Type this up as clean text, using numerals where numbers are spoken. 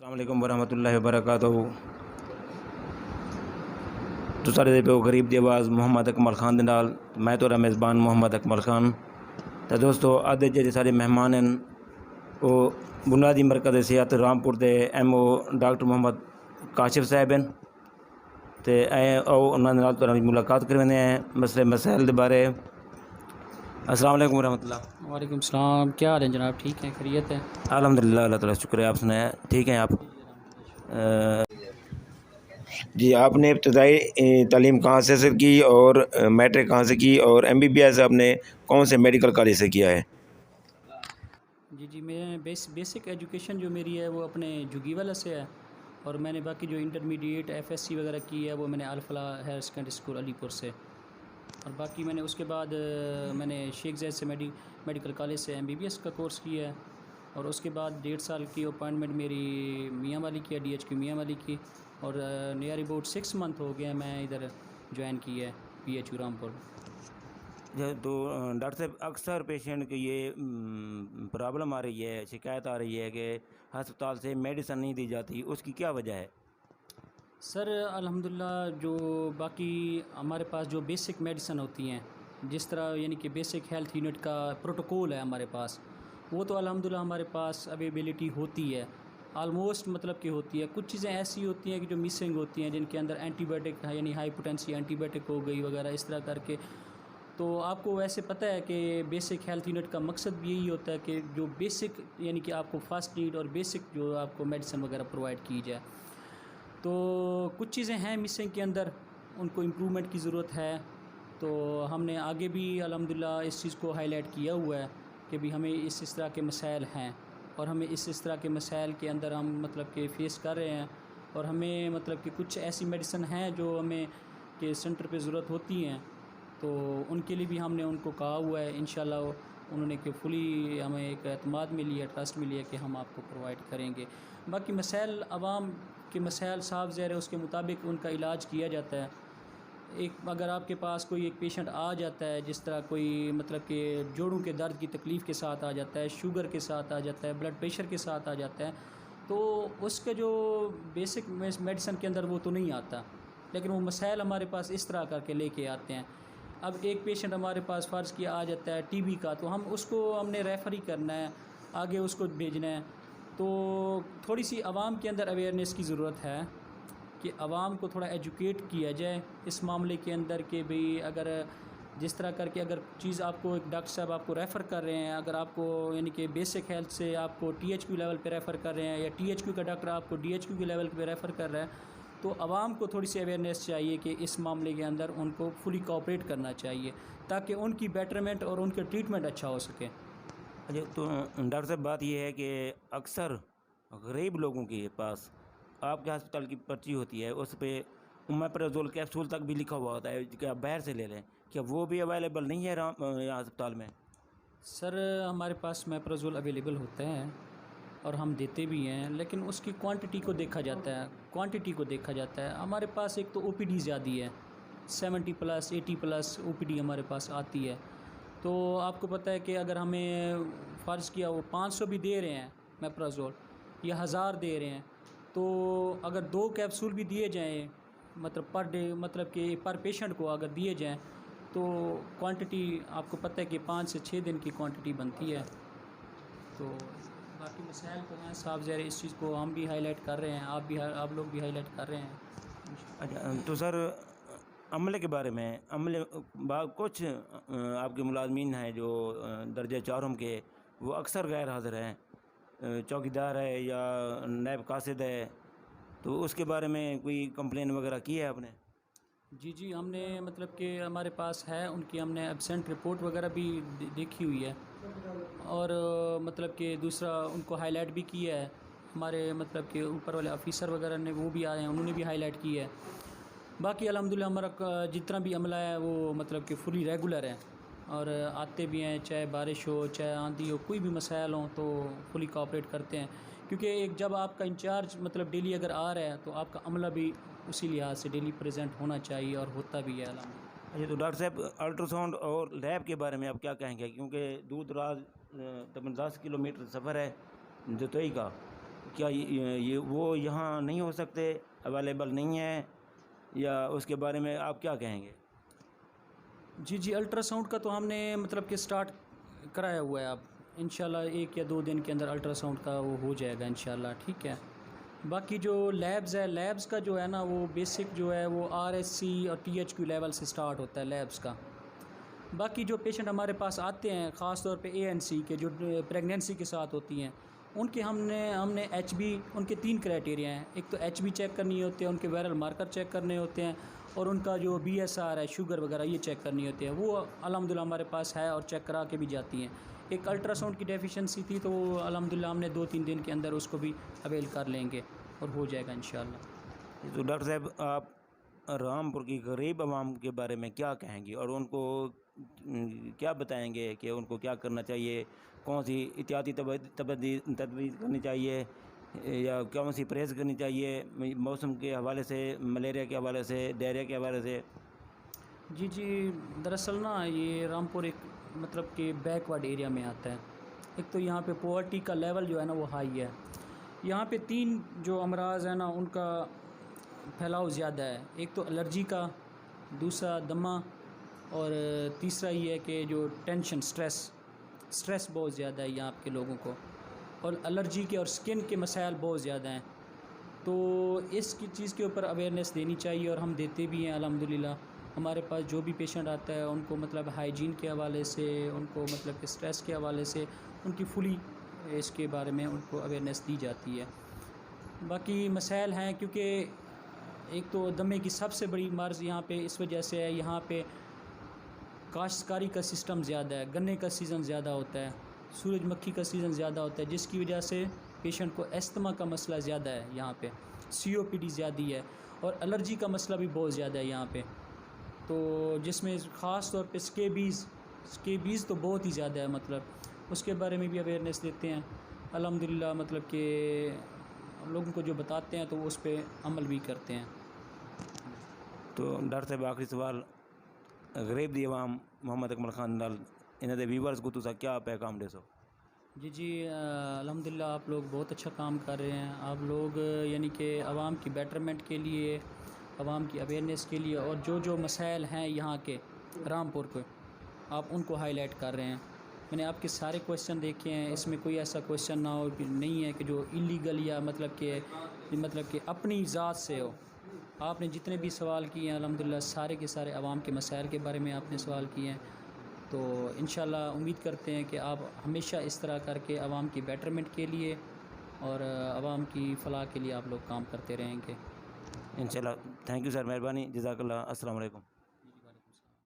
السلام علیکم ورحمۃ اللہ وبرکاتہ. تو سارے پہ غریب دی آواز محمد اکمل خان دے نال میں تو میزبان محمد اکمل خان. تو دوستو اج جڑے سارے مہمان ہیں وہ بنیادی مرکز صحت رامپور دے ایم او ڈاکٹر محمد کاشف صاحب ہیں. تے انہاں نال تو ملاقات کروانے ہیں مسئلے مسائل دے بارے. السلام علیکم ورحمۃ اللہ. وعلیکم السلام. کیا حال ہے جناب؟ ٹھیک ہیں؟ خیریت ہے؟ الحمدللہ اللہ تعالیٰ شکر ہے. آپ سنائیں ٹھیک ہیں آپ؟ جی آپ نے ابتدائی تعلیم کہاں سے حاصل کی اور میٹرک کہاں سے کی اور ایم بی بی ایس آپ نے کون سے میڈیکل کالج سے کیا ہے؟ جی میں بیسک ایجوکیشن جو میری ہے وہ اپنے جھگی والا سے ہے، اور میں نے باقی جو انٹرمیڈیٹ ایف ایس سی وغیرہ کی ہے وہ میں نے الفلاح ہائر سیکنڈری اسکول علی پور سے، اور باقی میں نے اس کے بعد میں نے شیخ زید سے میڈیکل کالج سے ایم بی بی ایس کا کورس کیا ہے، اور اس کے بعد 1.5 سال کی اپائنٹمنٹ میری میاں والی کی ہے، ڈی ایچ کی میاں والی کی، اور نیئر اباؤٹ 6 منتھ ہو گئے ہیں میں ادھر جوائن کی ہے پی ایچ یو رامپور. تو ڈاکٹر صاحب اکثر پیشنٹ کی یہ پرابلم آ رہی ہے، شکایت آ رہی ہے کہ ہسپتال سے میڈیسن نہیں دی جاتی، اس کی کیا وجہ ہے؟ سر الحمدللہ جو باقی ہمارے پاس جو بیسک میڈیسن ہوتی ہیں، جس طرح یعنی کہ بیسک ہیلتھ یونٹ کا پروٹوکول ہے ہمارے پاس، وہ تو الحمدللہ ہمارے پاس اویلیبلٹی ہوتی ہے آلموسٹ، مطلب کہ ہوتی ہے. کچھ چیزیں ایسی ہوتی ہیں کہ جو مسنگ ہوتی ہیں، جن کے اندر اینٹی بائیوٹک ہے، یعنی ہائی پوٹینسی اینٹی بائیوٹک ہو گئی وغیرہ اس طرح کر کے. تو آپ کو ویسے پتہ ہے کہ بیسک ہیلتھ یونٹ کا مقصد بھی یہی ہوتا ہے کہ جو بیسک یعنی کہ آپ کو فرسٹ ایڈ اور بیسک جو آپ کو میڈیسن وغیرہ پرووائڈ کی جائے. تو کچھ چیزیں ہیں مسنگ کے اندر، ان کو امپرومنٹ کی ضرورت ہے. تو ہم نے آگے بھی الحمدللہ اس چیز کو ہائی لائٹ کیا ہوا ہے کہ بھی ہمیں اس طرح کے مسائل ہیں، اور ہمیں اس طرح کے مسائل کے اندر ہم مطلب کہ فیس کر رہے ہیں، اور ہمیں مطلب کہ کچھ ایسی میڈیسن ہیں جو ہمیں کہ سینٹر پہ ضرورت ہوتی ہیں، تو ان کے لیے بھی ہم نے ان کو کہا ہوا ہے. انشاءاللہ انہوں نے کہ فلی ہمیں ایک اعتماد ملی ہے، ٹرسٹ ملی ہے کہ ہم آپ کو پرووائڈ کریں گے. باقی مسائل عوام کے مسائل صاف ظاہر ہے، اس کے مطابق ان کا علاج کیا جاتا ہے. اگر آپ کے پاس کوئی ایک پیشنٹ آ جاتا ہے، جس طرح کوئی مطلب کہ جوڑوں کے درد کی تکلیف کے ساتھ آ جاتا ہے، شوگر کے ساتھ آ جاتا ہے، بلڈ پریشر کے ساتھ آ جاتا ہے، تو اس کے جو بیسک میڈیسن کے اندر وہ تو نہیں آتا، لیکن وہ مسائل ہمارے پاس اس طرح کر کے لے کے آتے ہیں. اب ایک پیشنٹ ہمارے پاس فرض کیا آ جاتا ہے ٹی بی کا، تو ہم نے ریفر ہی کرنا ہے، آگے اس کو بھیجنا ہے. تو تھوڑی سی عوام کے اندر اویئرنیس کی ضرورت ہے کہ عوام کو تھوڑا ایجوکیٹ کیا جائے اس معاملے کے اندر کہ بھئی اگر جس طرح کر کے اگر چیز آپ کو ایک ڈاکٹر صاحب آپ کو ریفر کر رہے ہیں، اگر آپ کو یعنی کہ بیسک ہیلتھ سے آپ کو ٹی ایچ کیو لیول پہ ریفر کر رہے ہیں، یا ٹی ایچ کیو کا ڈاکٹر آپ کو ڈی ایچ کیو کے لیول پہ ریفر کر رہا ہے، تو عوام کو تھوڑی سی اویئرنیس چاہیے کہ اس معاملے کے اندر ان کو فلی کوآپریٹ کرنا چاہیے تاکہ ان کی بیٹرمنٹ اور ان کے ٹریٹمنٹ اچھا ہو سکے. اچھا تو ڈاکٹر صاحب بات یہ ہے کہ اکثر غریب لوگوں کے پاس آپ کے ہسپتال کی پرچی ہوتی ہے، اس پہ اومیپرازول کیپسول تک بھی لکھا ہوا ہوتا ہے کہ آپ باہر سے لے لیں، کیا وہ بھی اویلیبل نہیں ہے یہاں ہسپتال میں؟ سر ہمارے پاس میپرازول اویلیبل ہوتا ہے اور ہم دیتے بھی ہیں، لیکن اس کی کوانٹٹی کو دیکھا جاتا ہے. ہمارے پاس ایک تو او پی ڈی زیادہ ہے، 70+ 80+ او پی ڈی ہمارے پاس آتی ہے. تو آپ کو پتہ ہے کہ اگر ہمیں فرض کیا وہ 500 بھی دے رہے ہیں میپرازول یا 1000 دے رہے ہیں، تو اگر 2 کیپسول بھی دیے جائیں مطلب پر ڈے، مطلب کہ پر پیشنٹ کو اگر دیے جائیں، تو کوانٹٹی آپ کو پتہ ہے کہ 5 سے 6 دن کی کوانٹٹی بنتی ہے. تو باقی مسائل تو ہیں صاف ظاہر، اس چیز کو ہم بھی ہائی لائٹ کر رہے ہیں، آپ لوگ بھی ہائی لائٹ کر رہے ہیں. اچھا تو سر عملے کے بارے میں کچھ آپ کے ملازمین ہیں جو درجہ چارم کے، وہ اکثر غیر حاضر ہیں، چوکیدار ہے یا نائب قاصد ہے، تو اس کے بارے میں کوئی کمپلین وغیرہ کی ہے آپ نے؟ جی ہم نے مطلب کہ ہمارے پاس ہے ان کی، ہم نے ایبسینٹ رپورٹ وغیرہ بھی دیکھی ہوئی ہے، اور مطلب کہ دوسرا ان کو ہائی لائٹ بھی کیا ہے. ہمارے مطلب کہ اوپر والے آفیسر وغیرہ نے وہ بھی آئے ہیں، انہوں نے بھی ہائی لائٹ کی ہے. باقی الحمدللہ ہمارا جتنا بھی عملہ ہے وہ مطلب کہ فلی ریگولر ہے، اور آتے بھی ہیں، چاہے بارش ہو چاہے آندھی ہو، کوئی بھی مسائل ہوں تو فلی کوآپریٹ کرتے ہیں. کیونکہ ایک جب آپ کا انچارج مطلب ڈیلی اگر آ رہا ہے تو آپ کا عملہ بھی اسی لحاظ سے ڈیلی پریزنٹ ہونا چاہیے، اور ہوتا بھی ہے الحمدللہ. اچھا تو ڈاکٹر صاحب الٹرا ساؤنڈ اور لیب کے بارے میں آپ کیا کہیں گے؟ کیونکہ دور دراز تقریباً 10 کلومیٹر سفر ہے جتوئی کا، کیا یہ وہ یہاں نہیں ہو سکتے، اویلیبل نہیں ہیں، یا اس کے بارے میں آپ کیا کہیں گے؟ جی الٹرا ساؤنڈ کا تو ہم نے مطلب کہ سٹارٹ کرایا ہوا ہے، اب انشاءاللہ 1 یا 2 دن کے اندر الٹرا ساؤنڈ کا وہ ہو جائے گا انشاءاللہ، ٹھیک ہے۔ باقی جو لیبز ہے، لیبز کا جو ہے نا وہ بیسک جو ہے وہ RSC اور THQ لیول سے سٹارٹ ہوتا ہے لیبز کا۔ باقی جو پیشنٹ ہمارے پاس آتے ہیں خاص طور پہ ANC کے جو پریگنینسی کے ساتھ ہوتی ہیں، ان کے ہم نے HB، ان کے 3 کرائٹیریا ہیں، ایک تو HB چیک کرنی ہوتی ہے، ان کے وائرل مارکر چیک کرنے ہوتے ہیں، اور ان کا جو BSR ہے، شوگر وغیرہ، یہ چیک کرنی ہوتی ہے، وہ الحمدللہ ہمارے پاس ہے اور چیک کرا کے بھی جاتی ہیں۔ ایک الٹرا ساؤنڈ کی ڈیفیشنسی تھی تو وہ الحمدللہ ہم نے 2-3 دن کے اندر اس کو بھی اویل کر لیں گے اور ہو جائے گا انشاءاللہ۔ تو ڈاکٹر صاحب، آپ رامپور کی غریب عوام کے بارے میں کیا کہیں گے، اور ان کو کیا بتائیں گے کہ ان کو کیا کرنا چاہیے، کون سی احتیاطی تدابیر کرنی چاہیے، یا کون سی پرہیز کرنی چاہیے موسم کے حوالے سے، ملیریا کے حوالے سے، ڈائریا کے حوالے سے؟ جی دراصل نا یہ رامپور ایک مطلب کہ بیک ورڈ ایریا میں آتا ہے۔ ایک تو یہاں پہ پاورٹی کا لیول جو ہے نا وہ ہائی ہے، یہاں پہ 3 جو امراض ہیں نا ان کا پھیلاؤ زیادہ ہے، ایک تو الرجی کا، دوسرا دمہ، اور تیسرا یہ ہے کہ جو ٹینشن، سٹریس بہت زیادہ ہے یہاں کے لوگوں کو، اور الرجی کے اور سکن کے مسائل بہت زیادہ ہیں۔ تو اس کی چیز کے اوپر اویئرنیس دینی چاہیے، اور ہم دیتے بھی ہیں الحمدللہ۔ ہمارے پاس جو بھی پیشنٹ آتا ہے ان کو مطلب ہائیجین کے حوالے سے، ان کو مطلب کہ سٹریس کے حوالے سے ان کی فلی اس کے بارے میں ان کو اویئرنیس دی جاتی ہے۔ باقی مسائل ہیں، کیونکہ ایک تو دمے کی سب سے بڑی مرض یہاں پہ اس وجہ سے ہے، یہاں پہ کاشتکاری کا سسٹم زیادہ ہے، گنے کا سیزن زیادہ ہوتا ہے، سورج مکھی کا سیزن زیادہ ہوتا ہے، جس کی وجہ سے پیشنٹ کو استما کا مسئلہ زیادہ ہے یہاں پہ، COPD زیادہ ہے، اور الرجی کا مسئلہ بھی بہت زیادہ ہے یہاں پہ، تو جس میں خاص طور پہ سکیبیز تو بہت ہی زیادہ ہے، مطلب اس کے بارے میں بھی اویئرنیس دیتے ہیں الحمدللہ، مطلب کہ لوگوں کو جو بتاتے ہیں تو وہ اس پہ عمل بھی کرتے ہیں۔ تو ڈاکٹر صاحب، آخری سوال، غریب دی عوام محمد اکمل خان نال انہاں دے ویورز کو تسا کیا پیغام دے سو؟ جی الحمدللہ آپ لوگ بہت اچھا کام کر رہے ہیں، آپ لوگ یعنی کہ عوام کی بیٹرمنٹ کے لیے، عوام کی اویئرنیس کے لیے، اور جو مسائل ہیں یہاں کے رامپور کے، آپ ان کو ہائی لائٹ کر رہے ہیں۔ میں نے آپ کے سارے کویشچن دیکھے ہیں، اس میں کوئی ایسا کویشچن نہ ہو کہ نہیں ہے کہ جو ایلیگل یا مطلب کہ اپنی ذات سے ہو۔ آپ نے جتنے بھی سوال کیے ہیں الحمدللہ سارے کے سارے عوام کے مسائل کے بارے میں آپ نے سوال کیے ہیں، تو انشاءاللہ امید کرتے ہیں کہ آپ ہمیشہ اس طرح کر کے عوام کی بیٹرمنٹ کے لیے اور عوام کی فلاح کے لیے آپ لوگ کام کرتے رہیں گے۔ انشاءاللہ۔ تھینک یو سر، مہربانی، جزاک اللہ، السلام علیکم۔